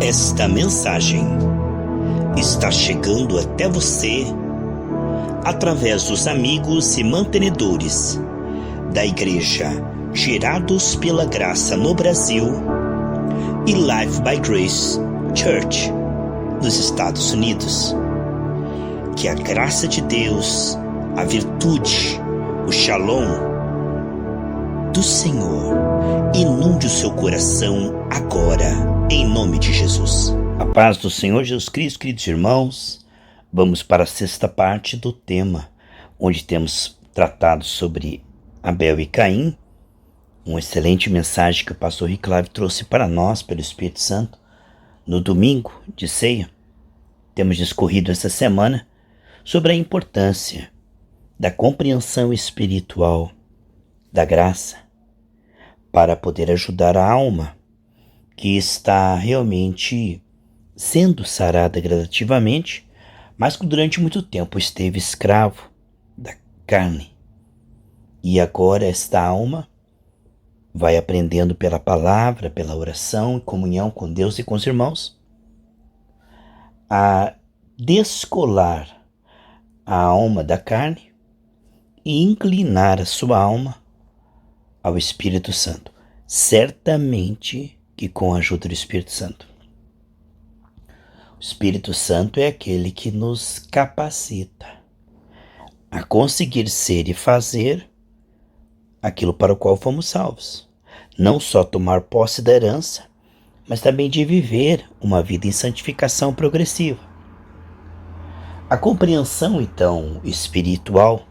Esta mensagem está chegando até você através dos amigos e mantenedores da Igreja Gerados pela Graça no Brasil e Life by Grace Church nos Estados Unidos. Que a graça de Deus, a virtude, o shalom do Senhor inunde o seu coração agora, em nome de Jesus. A paz do Senhor Jesus Cristo, queridos irmãos. Vamos para a sexta parte do tema, onde temos tratado sobre Abel e Caim. Uma excelente mensagem que o pastor Riclave trouxe para nós pelo Espírito Santo no domingo de ceia. Temos discorrido essa semana sobre a importância da compreensão espiritual da graça para poder ajudar a alma que está realmente sendo sarada gradativamente, mas que durante muito tempo esteve escravo da carne. E agora esta alma vai aprendendo pela palavra, pela oração e comunhão com Deus e com os irmãos a descolar a alma da carne e inclinar a sua alma ao Espírito Santo. Certamente que com a ajuda do Espírito Santo. O Espírito Santo é aquele que nos capacita a conseguir ser e fazer aquilo para o qual fomos salvos. Não só tomar posse da herança, mas também de viver uma vida em santificação progressiva. A compreensão, então, espiritual,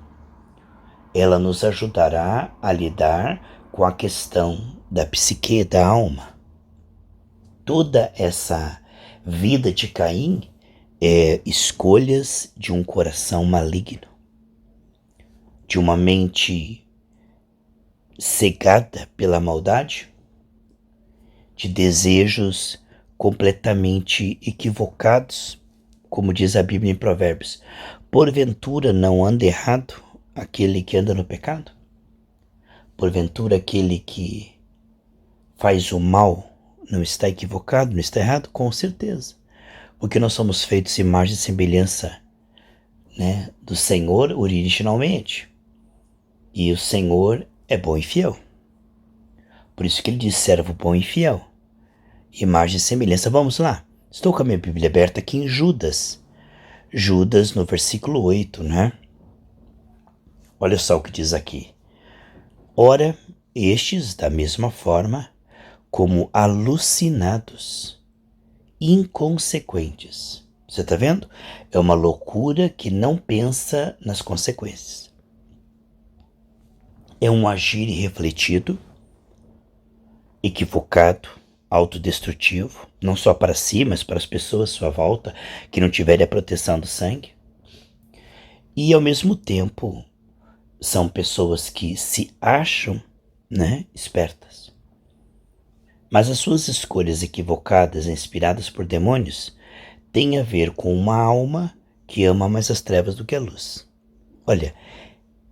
ela nos ajudará a lidar com a questão da psique, da alma. Toda essa vida de Caim é escolhas de um coração maligno, de uma mente cegada pela maldade, de desejos completamente equivocados, como diz a Bíblia em Provérbios. Porventura não anda errado aquele que anda no pecado? Porventura aquele que faz o mal não está equivocado, não está errado? Com certeza. Porque nós somos feitos imagem e semelhança, do Senhor originalmente. E o Senhor é bom e fiel. Por isso que ele diz servo bom e fiel. Imagem e semelhança. Vamos lá. Estou com a minha Bíblia aberta aqui em Judas. Judas no versículo 8, Olha só o que diz aqui. Ora, estes da mesma forma, como alucinados, inconsequentes. Você está vendo? É uma loucura que não pensa nas consequências. É um agir irrefletido, equivocado, autodestrutivo, não só para si, mas para as pessoas à sua volta que não tiverem a proteção do sangue. E ao mesmo tempo, são pessoas que se acham, espertas. Mas as suas escolhas equivocadas, inspiradas por demônios, têm a ver com uma alma que ama mais as trevas do que a luz. Olha,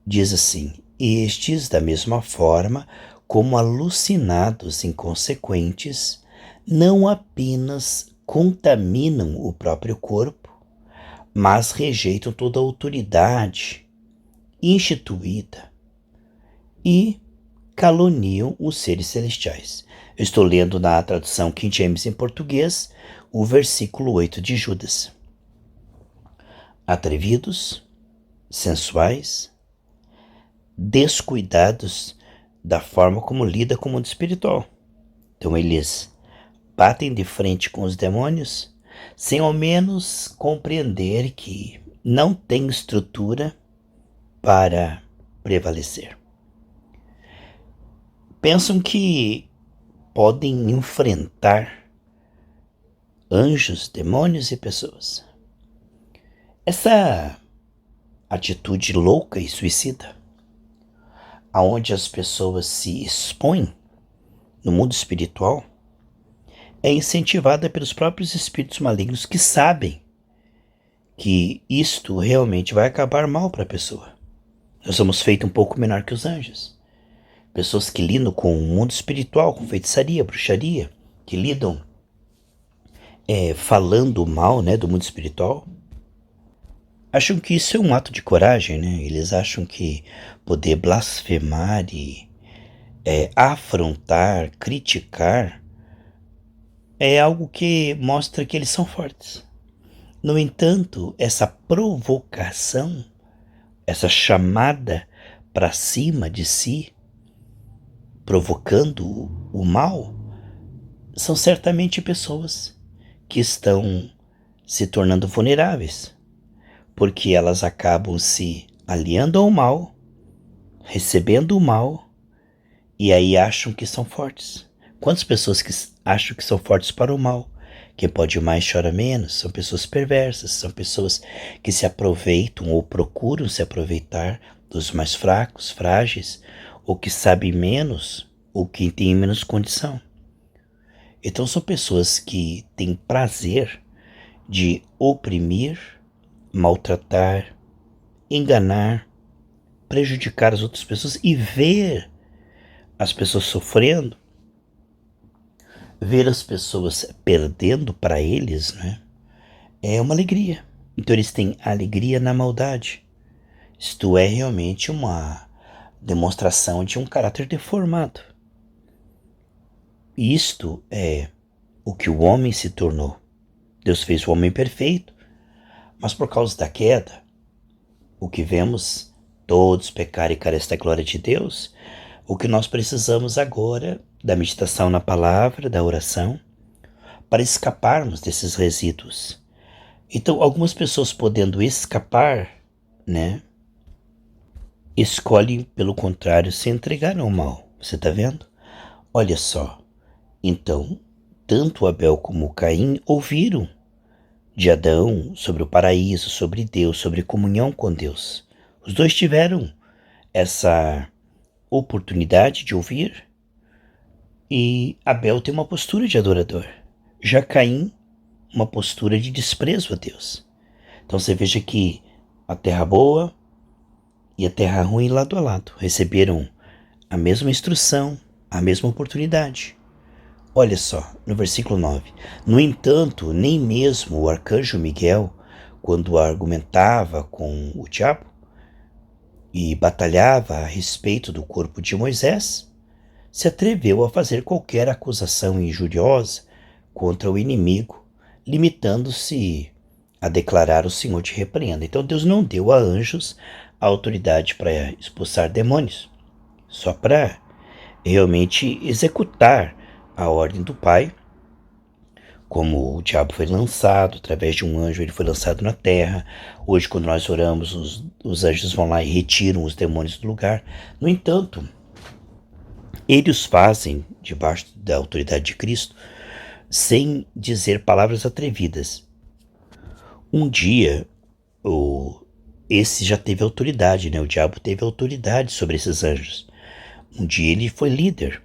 diz assim: estes, da mesma forma, como alucinados inconsequentes, não apenas contaminam o próprio corpo, mas rejeitam toda a autoridade instituída e caluniam os seres celestiais. Eu estou lendo na tradução King James em português o versículo 8 de Judas. Atrevidos, sensuais, descuidados da forma como lida com o mundo espiritual. Então eles batem de frente com os demônios sem ao menos compreender que não tem estrutura para prevalecer. Pensam que podem enfrentar anjos, demônios e pessoas. Essa atitude louca e suicida, aonde as pessoas se expõem no mundo espiritual, é incentivada pelos próprios espíritos malignos que sabem que isto realmente vai acabar mal para a pessoa. Nós somos feitos um pouco menor que os anjos. Pessoas que lidam com o mundo espiritual, com feitiçaria, bruxaria, que lidam falando mal, né, do mundo espiritual, acham que isso é um ato de coragem, né? Eles acham que poder blasfemar e afrontar, criticar, é algo que mostra que eles são fortes. No entanto, essa provocação, essa chamada para cima de si, provocando o mal, são certamente pessoas que estão se tornando vulneráveis, porque elas acabam se aliando ao mal, recebendo o mal, e aí acham que são fortes. Quantas pessoas que acham que são fortes para o mal? Quem pode mais chora menos. São pessoas perversas, são pessoas que se aproveitam ou procuram se aproveitar dos mais fracos, frágeis, ou que sabem menos, ou que têm menos condição. Então são pessoas que têm prazer de oprimir, maltratar, enganar, prejudicar as outras pessoas e ver as pessoas sofrendo, ver as pessoas perdendo para eles, né? É uma alegria. Então eles têm alegria na maldade. Isto é realmente uma demonstração de um caráter deformado. E isto é o que o homem se tornou. Deus fez o homem perfeito, mas por causa da queda, o que vemos, todos pecar e carecem da glória de Deus, o que nós precisamos agora da meditação na palavra, da oração, para escaparmos desses resíduos. Então, algumas pessoas podendo escapar, né, escolhem, pelo contrário, se entregar ao mal. Você está vendo? Olha só. Então, tanto Abel como Caim ouviram de Adão sobre o paraíso, sobre Deus, sobre comunhão com Deus. Os dois tiveram essa oportunidade de ouvir, e Abel tem uma postura de adorador. Já Caim, uma postura de desprezo a Deus. Então você veja que a terra boa e a terra ruim lado a lado receberam a mesma instrução, a mesma oportunidade. Olha só, no versículo 9. No entanto, nem mesmo o arcanjo Miguel, quando argumentava com o diabo e batalhava a respeito do corpo de Moisés, se atreveu a fazer qualquer acusação injuriosa contra o inimigo, limitando-se a declarar: o Senhor te repreenda. Então Deus não deu a anjos a autoridade para expulsar demônios, só para realmente executar a ordem do Pai. Como o diabo foi lançado, através de um anjo ele foi lançado na terra. Hoje, quando nós oramos, os anjos vão lá e retiram os demônios do lugar. No entanto, eles fazem debaixo da autoridade de Cristo, sem dizer palavras atrevidas. Um dia, esse já teve autoridade, né? O diabo teve autoridade sobre esses anjos. Um dia ele foi líder.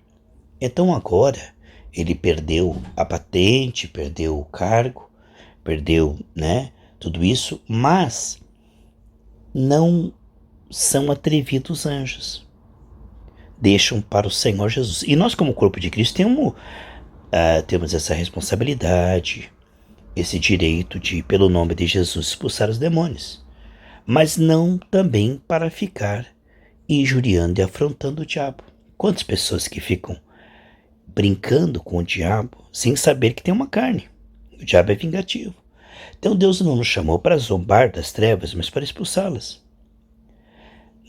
Então agora ele perdeu a patente, perdeu o cargo, perdeu, né, tudo isso, mas não são atrevidos os anjos. Deixam para o Senhor Jesus. E nós, como corpo de Cristo, temos essa responsabilidade, esse direito de, pelo nome de Jesus, expulsar os demônios. Mas não também para ficar injuriando e afrontando o diabo. Quantas pessoas que ficam brincando com o diabo sem saber que tem uma carne. O diabo é vingativo. Então Deus não nos chamou para zombar das trevas, mas para expulsá-las.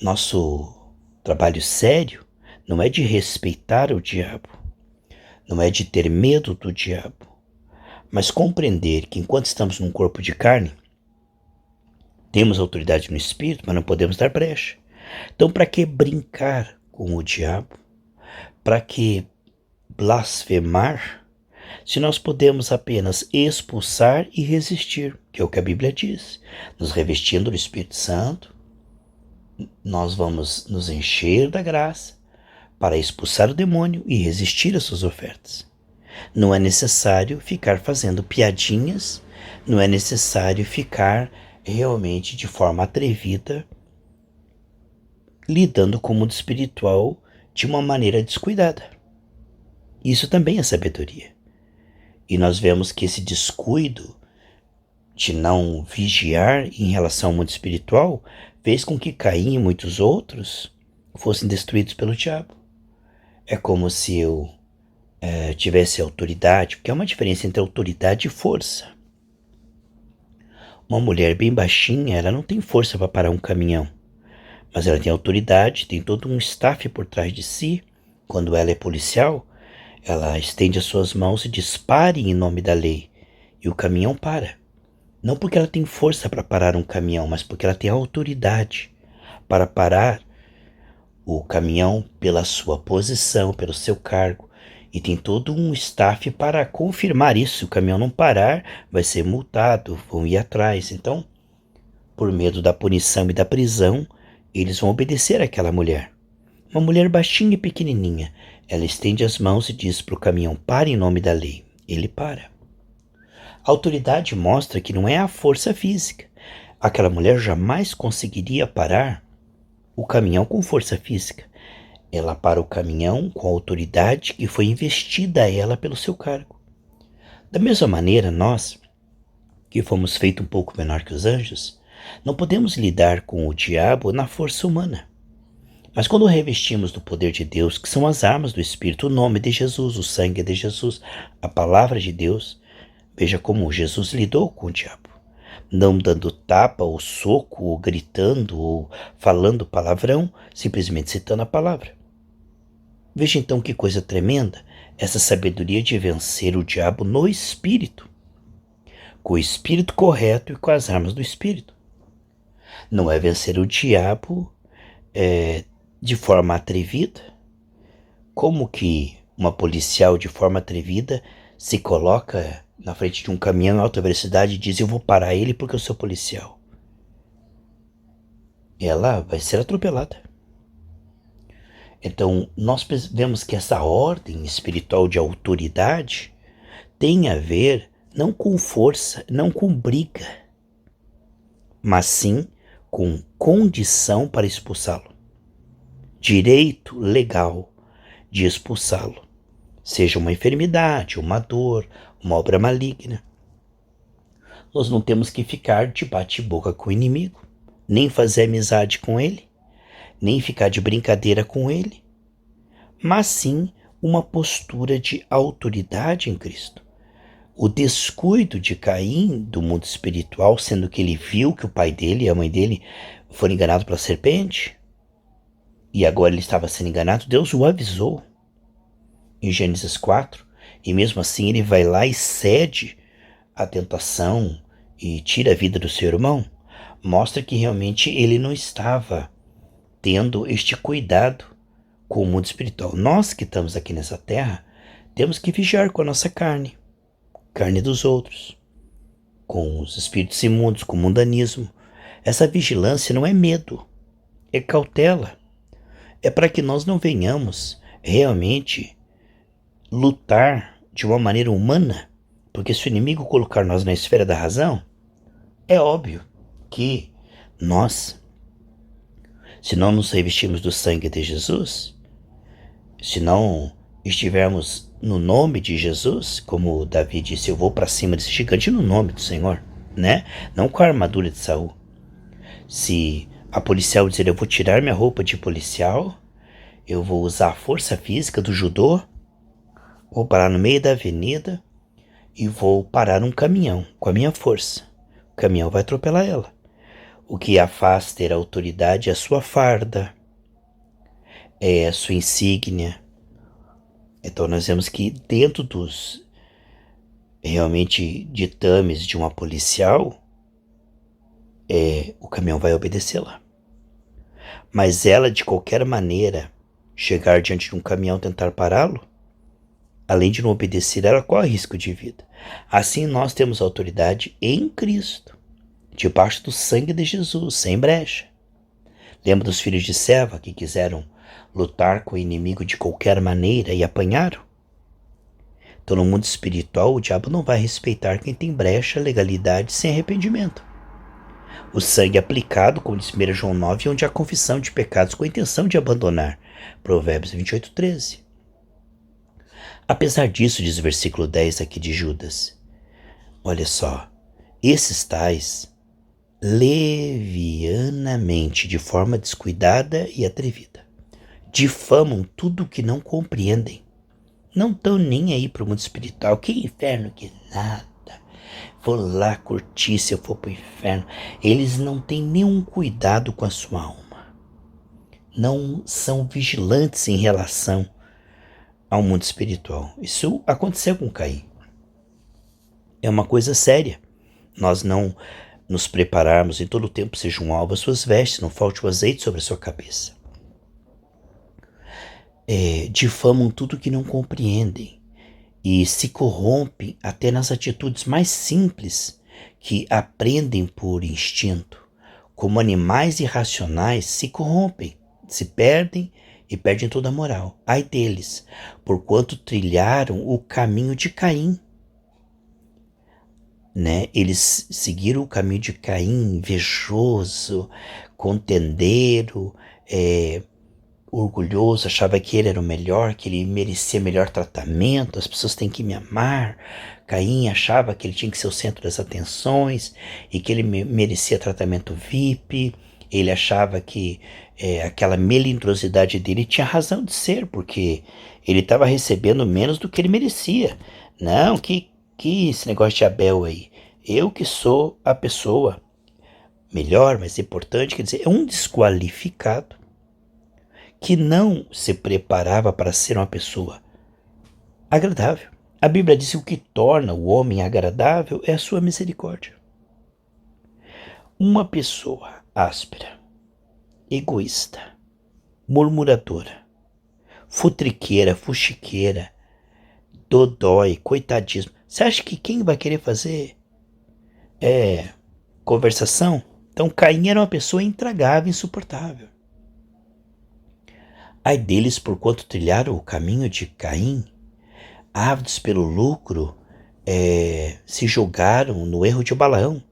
Nosso trabalho sério não é de respeitar o diabo, não é de ter medo do diabo, mas compreender que enquanto estamos num corpo de carne, temos autoridade no espírito, mas não podemos dar brecha. Então, para que brincar com o diabo? Para que blasfemar, se nós podemos apenas expulsar e resistir, que é o que a Bíblia diz? Nos revestindo do Espírito Santo, nós vamos nos encher da graça para expulsar o demônio e resistir às suas ofertas. Não é necessário ficar fazendo piadinhas, não é necessário ficar realmente de forma atrevida lidando com o mundo espiritual de uma maneira descuidada. Isso também é sabedoria. E nós vemos que esse descuido de não vigiar em relação ao mundo espiritual fez com que Caim e muitos outros fossem destruídos pelo diabo. É como se eu tivesse autoridade, porque há uma diferença entre autoridade e força. Uma mulher bem baixinha, ela não tem força para parar um caminhão, mas ela tem autoridade, tem todo um staff por trás de si. Quando ela é policial, ela estende as suas mãos e diz: pare em nome da lei, e o caminhão para. Não porque ela tem força para parar um caminhão, mas porque ela tem autoridade para parar o caminhão pela sua posição, pelo seu cargo. E tem todo um staff para confirmar isso. Se o caminhão não parar, vai ser multado, vão ir atrás. Então, por medo da punição e da prisão, eles vão obedecer àquela mulher. Uma mulher baixinha e pequenininha. Ela estende as mãos e diz para o caminhão: pare em nome da lei. Ele para. A autoridade mostra que não é a força física. Aquela mulher jamais conseguiria parar o caminhão com força física. Ela para o caminhão com a autoridade que foi investida a ela pelo seu cargo. Da mesma maneira, nós, que fomos feitos um pouco menor que os anjos, não podemos lidar com o diabo na força humana. Mas quando o revestimos do poder de Deus, que são as armas do Espírito, o nome de Jesus, o sangue de Jesus, a palavra de Deus, veja como Jesus lidou com o diabo. Não dando tapa ou soco, ou gritando, ou falando palavrão, simplesmente citando a palavra. Veja então que coisa tremenda, essa sabedoria de vencer o diabo no Espírito, com o Espírito correto e com as armas do Espírito. Não é vencer o diabo de forma atrevida. Como que uma policial de forma atrevida se coloca na frente de um caminhão em alta velocidade e diz: eu vou parar ele porque eu sou policial? Ela vai ser atropelada. Então, nós vemos que essa ordem espiritual de autoridade tem a ver não com força, não com briga, mas sim com condição para expulsá-lo. Direito legal de expulsá-lo. Seja uma enfermidade, uma dor, uma obra maligna. Nós não temos que ficar de bate-boca com o inimigo, nem fazer amizade com ele, nem ficar de brincadeira com ele, mas sim uma postura de autoridade em Cristo. O descuido de Caim do mundo espiritual, sendo que ele viu que o pai dele e a mãe dele foram enganados pela serpente, e agora ele estava sendo enganado, Deus o avisou em Gênesis 4, e mesmo assim ele vai lá e cede à tentação e tira a vida do seu irmão. Mostra que realmente ele não estava tendo este cuidado com o mundo espiritual. Nós que estamos aqui nessa terra, temos que vigiar com a nossa carne dos outros, com os espíritos imundos, com o mundanismo. Essa vigilância não é medo, é cautela. É para que nós não venhamos realmente lutar de uma maneira humana, porque se o inimigo colocar nós na esfera da razão, é óbvio que nós, se não nos revestirmos do sangue de Jesus, se não estivermos no nome de Jesus, como Davi disse: eu vou para cima desse gigante no nome do Senhor, né? Não com a armadura de Saul. Se a policial dizer: eu vou tirar minha roupa de policial, eu vou usar a força física do judô, vou parar no meio da avenida e vou parar um caminhão com a minha força. O caminhão vai atropelar ela. O que a faz ter autoridade é a sua farda, é a sua insígnia. Então nós vemos que dentro dos realmente ditames de uma policial, o caminhão vai obedecê-la. Mas ela, de qualquer maneira, chegar diante de um caminhão e tentar pará-lo, além de não obedecer, ela corre risco de vida. Assim nós temos autoridade em Cristo, debaixo do sangue de Jesus, sem brecha. Lembra dos filhos de Seva que quiseram lutar com o inimigo de qualquer maneira e apanharam? Então no mundo espiritual o diabo não vai respeitar quem tem brecha, legalidade sem arrependimento. O sangue aplicado, como diz 1 João 9, onde há confissão de pecados com a intenção de abandonar. Provérbios 28:13. Apesar disso, diz o versículo 10 aqui de Judas, olha só, esses tais, levianamente, de forma descuidada e atrevida, difamam tudo o que não compreendem. Não estão nem aí para o mundo espiritual. Que inferno, que nada. Vou lá curtir se eu for para o inferno. Eles não têm nenhum cuidado com a sua alma. Não são vigilantes em relação ao mundo espiritual. Isso aconteceu com Caim. É uma coisa séria. Nós não nos prepararmos em todo o tempo, sejam alvas suas vestes, não falte o azeite sobre a sua cabeça. Difamam tudo que não compreendem e se corrompem até nas atitudes mais simples que aprendem por instinto. Como animais irracionais se corrompem, se perdem e perdem toda a moral. Ai deles, porquanto trilharam o caminho de Caim. Eles seguiram o caminho de Caim, invejoso, contendeiro, orgulhoso, achava que ele era o melhor, que ele merecia melhor tratamento, as pessoas têm que me amar. Caim achava que ele tinha que ser o centro das atenções e que ele merecia tratamento VIP. Ele achava que aquela melindrosidade dele tinha razão de ser, porque ele estava recebendo menos do que ele merecia. Não, que esse negócio de Abel aí? Eu que sou a pessoa melhor, mais importante, quer dizer, é um desqualificado que não se preparava para ser uma pessoa agradável. A Bíblia diz que o que torna o homem agradável é a sua misericórdia. Uma pessoa áspera, egoísta, murmuradora, futriqueira, fuxiqueira, dodói, coitadismo. Você acha que quem vai querer fazer conversação? Então Caim era uma pessoa intragável, insuportável. Ai deles, porquanto trilharam o caminho de Caim, ávidos pelo lucro, se jogaram no erro de Balaão.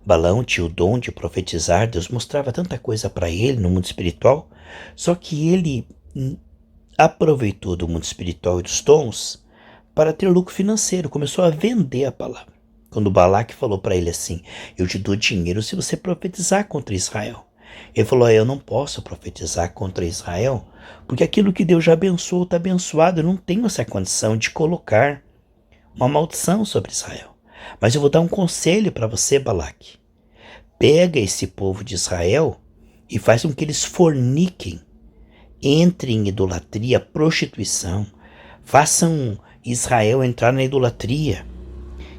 Balaão tinha o dom de profetizar, Deus mostrava tanta coisa para ele no mundo espiritual, só que ele aproveitou do mundo espiritual e dos dons para ter lucro financeiro, começou a vender a palavra. Quando Balaque falou para ele assim, eu te dou dinheiro se você profetizar contra Israel. Ele falou, eu não posso profetizar contra Israel, porque aquilo que Deus já abençoou está abençoado, eu não tenho essa condição de colocar uma maldição sobre Israel. Mas eu vou dar um conselho para você, Balaque. Pega esse povo de Israel e faz com que eles forniquem, entrem em idolatria, prostituição, façam Israel entrar na idolatria,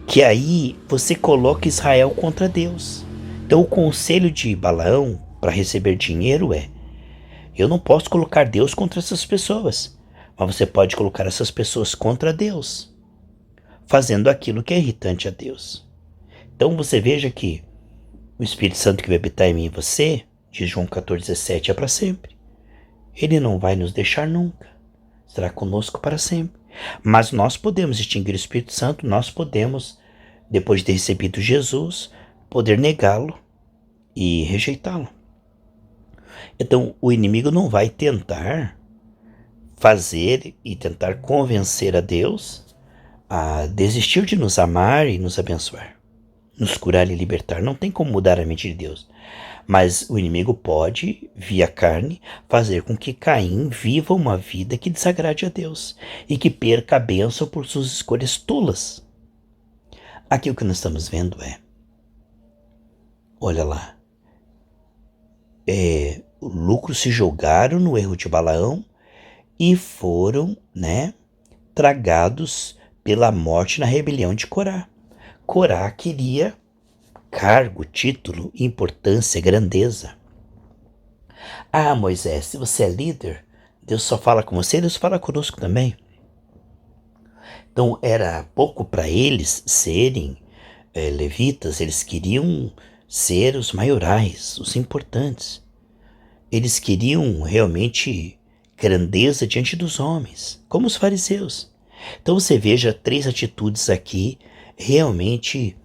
que aí você coloca Israel contra Deus. Então o conselho de Balaão para receber dinheiro eu não posso colocar Deus contra essas pessoas, mas você pode colocar essas pessoas contra Deus, fazendo aquilo que é irritante a Deus. Então você veja que o Espírito Santo que vai habitar em mim e você, diz João 14,17, é para sempre. Ele não vai nos deixar nunca, estará conosco para sempre. Mas nós podemos extinguir o Espírito Santo, nós podemos, depois de ter recebido Jesus, poder negá-lo e rejeitá-lo. Então o inimigo não vai tentar fazer e tentar convencer a Deus a desistir de nos amar e nos abençoar, nos curar e libertar. Não tem como mudar a mente de Deus. Mas o inimigo pode, via carne, fazer com que Caim viva uma vida que desagrade a Deus e que perca a bênção por suas escolhas tolas. Aqui o que nós estamos vendo olha lá, o lucro se jogaram no erro de Balaão e foram, tragados pela morte na rebelião de Corá. Corá queria cargo, título, importância, grandeza. Ah, Moisés, se você é líder, Deus só fala com você, Deus fala conosco também. Então era pouco para eles serem levitas, eles queriam ser os maiorais, os importantes. Eles queriam realmente grandeza diante dos homens, como os fariseus. Então você veja 3 atitudes aqui realmente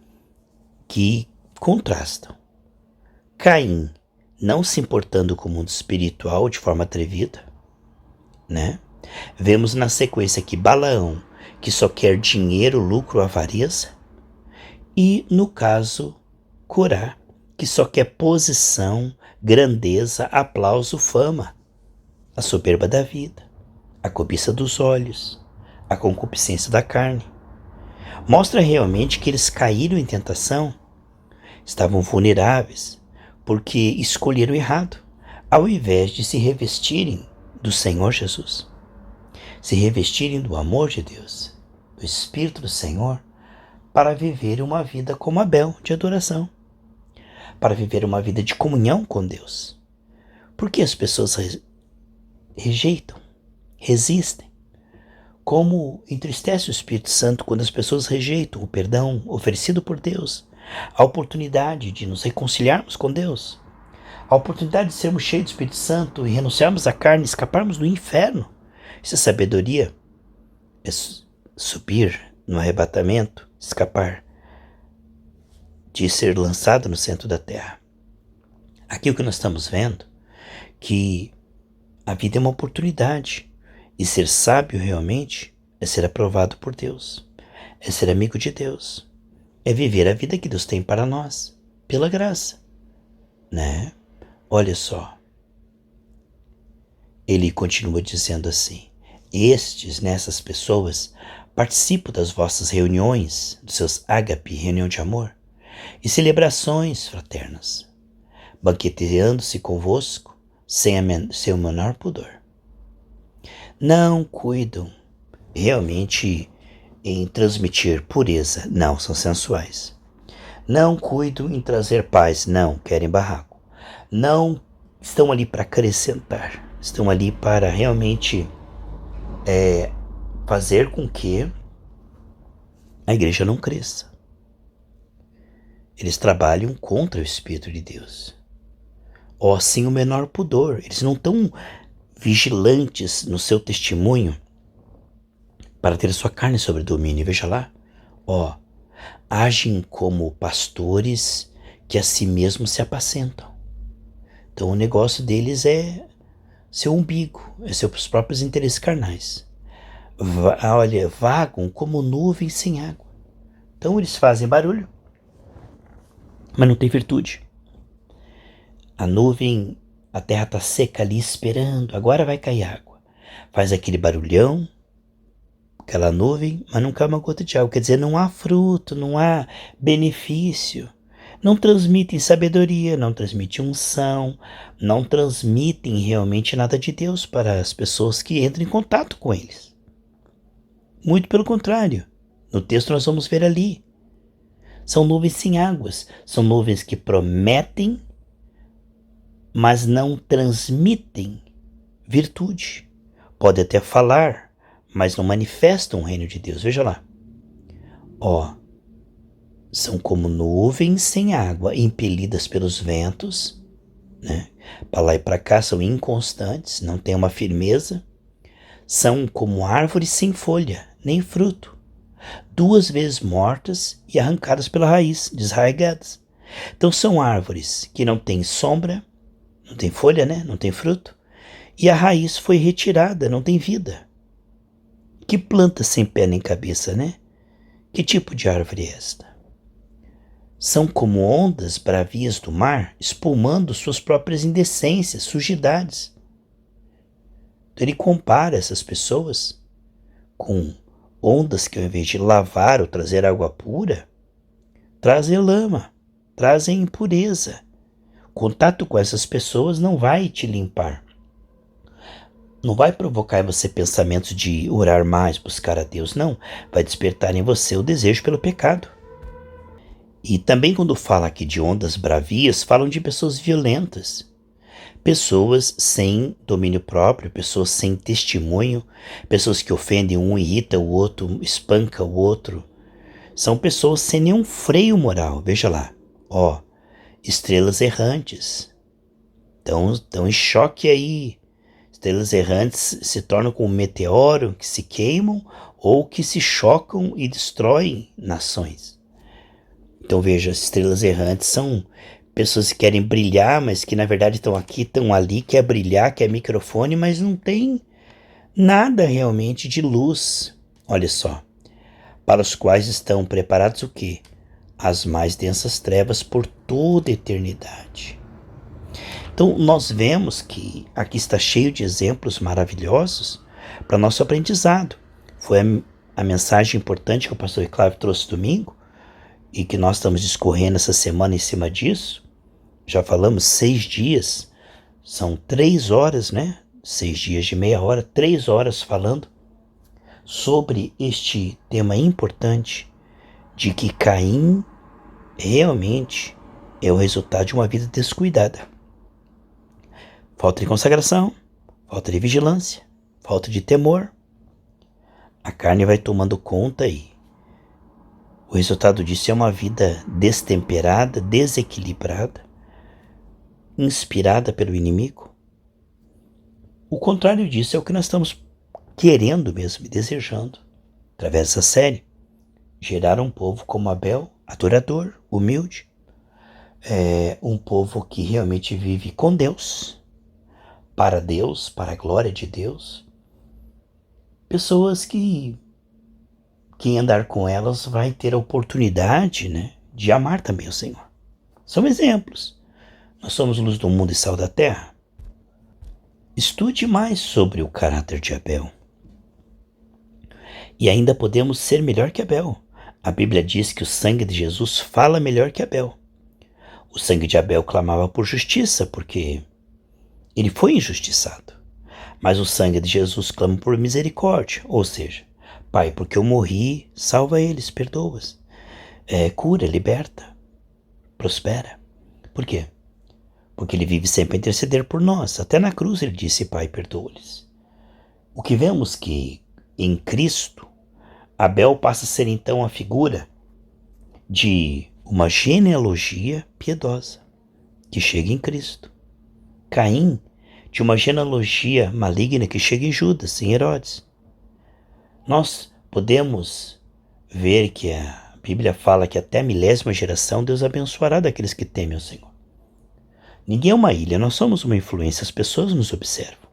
que contrastam. Caim não se importando com o mundo espiritual de forma atrevida, Vemos na sequência aqui Balaão que só quer dinheiro, lucro, avareza. E, no caso, Corá, que só quer posição, grandeza, aplauso, fama, a soberba da vida, a cobiça dos olhos, a concupiscência da carne. Mostra realmente que eles caíram em tentação, estavam vulneráveis, porque escolheram errado, ao invés de se revestirem do Senhor Jesus, se revestirem do amor de Deus, do Espírito do Senhor, para viver uma vida como Abel, de adoração, para viver uma vida de comunhão com Deus. Por que as pessoas rejeitam, resistem? Como entristece o Espírito Santo quando as pessoas rejeitam o perdão oferecido por Deus, a oportunidade de nos reconciliarmos com Deus, a oportunidade de sermos cheios do Espírito Santo e renunciarmos à carne, escaparmos do inferno. Isso é sabedoria, é subir no arrebatamento, escapar de ser lançado no centro da terra. Aqui o que nós estamos vendo, que a vida é uma oportunidade, e ser sábio realmente é ser aprovado por Deus, é ser amigo de Deus, é viver a vida que Deus tem para nós, pela graça, né? Olha só, ele continua dizendo assim: essas pessoas, participam das vossas reuniões, dos seus ágape, reunião de amor, e celebrações fraternas, banqueteando-se convosco, sem o menor pudor. Não cuidam realmente em transmitir pureza, não, são sensuais. Não cuidam em trazer paz, não, querem barraco. Não estão ali para acrescentar, estão ali para realmente fazer com que a igreja não cresça. Eles trabalham contra o Espírito de Deus. Ó, sem o menor pudor, eles não estão vigilantes no seu testemunho para ter sua carne sobre domínio. Veja lá, ó, agem como pastores que a si mesmos se apacentam. Então o negócio deles é seu umbigo, é seus próprios interesses carnais. Olha, vagam como nuvens sem água. Então eles fazem barulho, mas não tem virtude. A nuvem, a terra está seca ali esperando, agora vai cair água. Faz aquele barulhão, aquela nuvem, mas não cai uma gota de água. Quer dizer, não há fruto, não há benefício. Não transmitem sabedoria, não transmitem unção, não transmitem realmente nada de Deus para as pessoas que entram em contato com eles. Muito pelo contrário, no texto nós vamos ver ali. São nuvens sem águas, são nuvens que prometem, mas não transmitem virtude. Pode até falar, mas não manifestam o reino de Deus. Veja lá. Ó, são como nuvens sem água, impelidas pelos ventos, né? Para lá e para cá, são inconstantes, não têm uma firmeza. São como árvores sem folha, nem fruto, 2 vezes mortas e arrancadas pela raiz, desraigadas. Então são árvores que não têm sombra, não tem folha, né? Não tem fruto. E a raiz foi retirada, não tem vida. Que planta sem pé nem cabeça, né? Que tipo de árvore é esta? São como ondas bravias do mar, espumando suas próprias indecências, sujidades. Então ele compara essas pessoas com ondas que, ao invés de lavar ou trazer água pura, trazem lama, trazem impureza. Contato com essas pessoas não vai te limpar. Não vai provocar em você pensamentos de orar mais, buscar a Deus, não. Vai despertar em você o desejo pelo pecado. E também quando fala aqui de ondas bravias, falam de pessoas violentas. Pessoas sem domínio próprio, pessoas sem testemunho, pessoas que ofendem um, irritam o outro, espanca o outro. São pessoas sem nenhum freio moral. Veja lá, ó, estrelas errantes. Estão em choque aí. Estrelas errantes se tornam como um meteoro que se queimam ou que se chocam e destroem nações. Então veja, as estrelas errantes são pessoas que querem brilhar, mas que na verdade estão aqui, estão ali, quer brilhar, quer microfone, mas não tem nada realmente de luz. Olha só, para os quais estão preparados o quê? As mais densas trevas por toda a eternidade. Então nós vemos que aqui está cheio de exemplos maravilhosos para nosso aprendizado. Foi a mensagem importante que o pastor Cláudio trouxe domingo e que nós estamos discorrendo essa semana em cima disso. Já falamos 6 dias, são 3 horas, né? 6 dias de meia hora, 3 horas falando sobre este tema importante de que Caim realmente é o resultado de uma vida descuidada. Falta de consagração, falta de vigilância, falta de temor. A carne vai tomando conta e o resultado disso é uma vida destemperada, desequilibrada, inspirada pelo inimigo. O contrário disso é o que nós estamos querendo mesmo e desejando, através dessa série, gerar um povo como Abel, adorador, humilde, um povo que realmente vive com Deus, para a glória de Deus. Pessoas que quem andar com elas vai ter a oportunidade, né, de amar também o Senhor. São exemplos. Nós somos luz do mundo e sal da terra. Estude mais sobre o caráter de Abel. E ainda podemos ser melhor que Abel. A Bíblia diz que o sangue de Jesus fala melhor que Abel. O sangue de Abel clamava por justiça, porque ele foi injustiçado. Mas o sangue de Jesus clama por misericórdia, ou seja, Pai, porque eu morri, salva eles, perdoa-os. Cura, liberta, prospera. Por quê? Porque ele vive sempre a interceder por nós. Até na cruz ele disse, Pai, perdoa-lhes. O que vemos que em Cristo, Abel passa a ser então a figura de uma genealogia piedosa que chega em Cristo. Caim, de uma genealogia maligna que chega em Judas, em Herodes. Nós podemos ver que a Bíblia fala que até a 1000ª geração Deus abençoará daqueles que temem o Senhor. Ninguém é uma ilha, nós somos uma influência, as pessoas nos observam.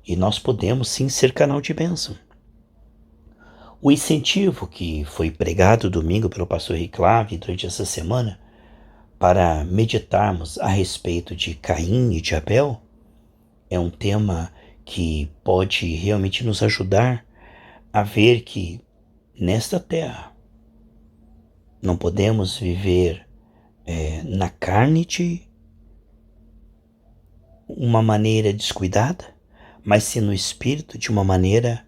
E nós podemos sim ser canal de bênção. O incentivo que foi pregado domingo pelo pastor Riclave durante essa semana para meditarmos a respeito de Caim e de Abel é um tema que pode realmente nos ajudar a ver que nesta terra não podemos viver na carne de uma maneira descuidada, mas sim no espírito de uma maneira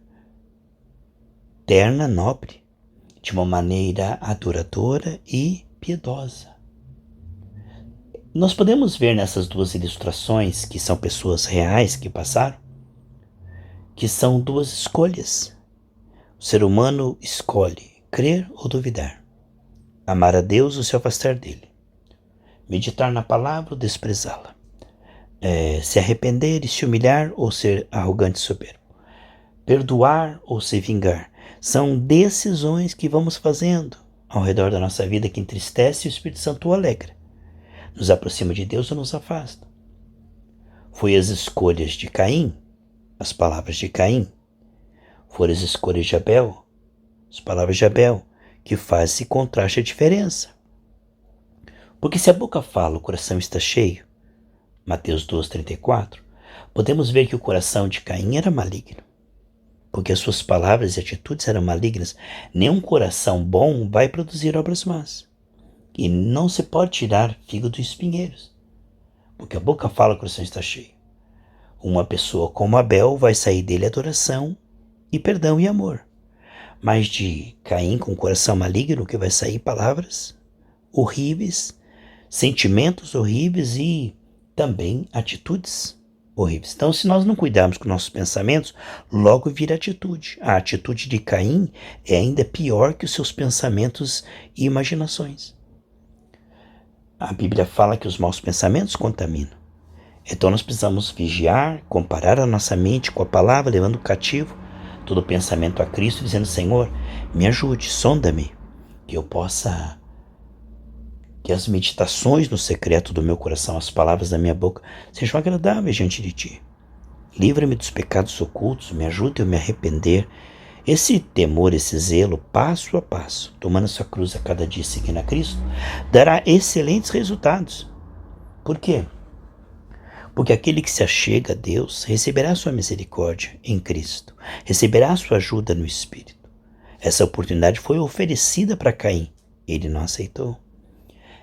terna, nobre, de uma maneira adoradora e piedosa. Nós podemos ver nessas duas ilustrações, que são pessoas reais que passaram, que são duas escolhas. O ser humano escolhe crer ou duvidar, amar a Deus ou se afastar dele, meditar na palavra ou desprezá-la, se arrepender e se humilhar ou ser arrogante e soberbo, perdoar ou se vingar. São decisões que vamos fazendo ao redor da nossa vida que entristece e o Espírito Santo o alegra. Nos aproxima de Deus ou nos afasta. Foi as escolhas de Caim, as palavras de Caim. Foram as escolhas de Abel, as palavras de Abel, que faz esse contraste a diferença. Porque se a boca fala, o coração está cheio, Mateus 12:34, podemos ver que o coração de Caim era maligno. Porque as suas palavras e atitudes eram malignas. Nenhum coração bom vai produzir obras más. E não se pode tirar figo dos espinheiros. Porque a boca fala, o coração está cheio. Uma pessoa como Abel vai sair dele adoração e perdão e amor. Mas de Caim com o coração maligno que vai sair palavras horríveis, sentimentos horríveis e também atitudes horríveis. Então, se nós não cuidarmos com nossos pensamentos, logo vira atitude. A atitude de Caim é ainda pior que os seus pensamentos e imaginações. A Bíblia fala que os maus pensamentos contaminam. Então nós precisamos vigiar, comparar a nossa mente com a palavra, levando cativo todo pensamento a Cristo, dizendo, Senhor, me ajude, sonda-me, que eu possa, que as meditações no secreto do meu coração, as palavras da minha boca, sejam agradáveis diante de Ti. Livra-me dos pecados ocultos, me ajude a me arrepender Esse temor, esse zelo, passo a passo, tomando sua cruz a cada dia seguindo a Cristo, dará excelentes resultados. Por quê? Porque aquele que se achega a Deus receberá sua misericórdia em Cristo, receberá sua ajuda no Espírito. Essa oportunidade foi oferecida para Caim, ele não aceitou.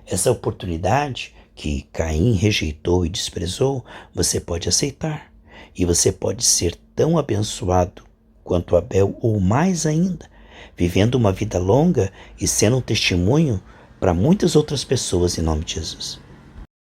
Essa oportunidade que Caim rejeitou e desprezou, você pode aceitar. E você pode ser tão abençoado quanto Abel, ou mais ainda, vivendo uma vida longa e sendo um testemunho para muitas outras pessoas em nome de Jesus.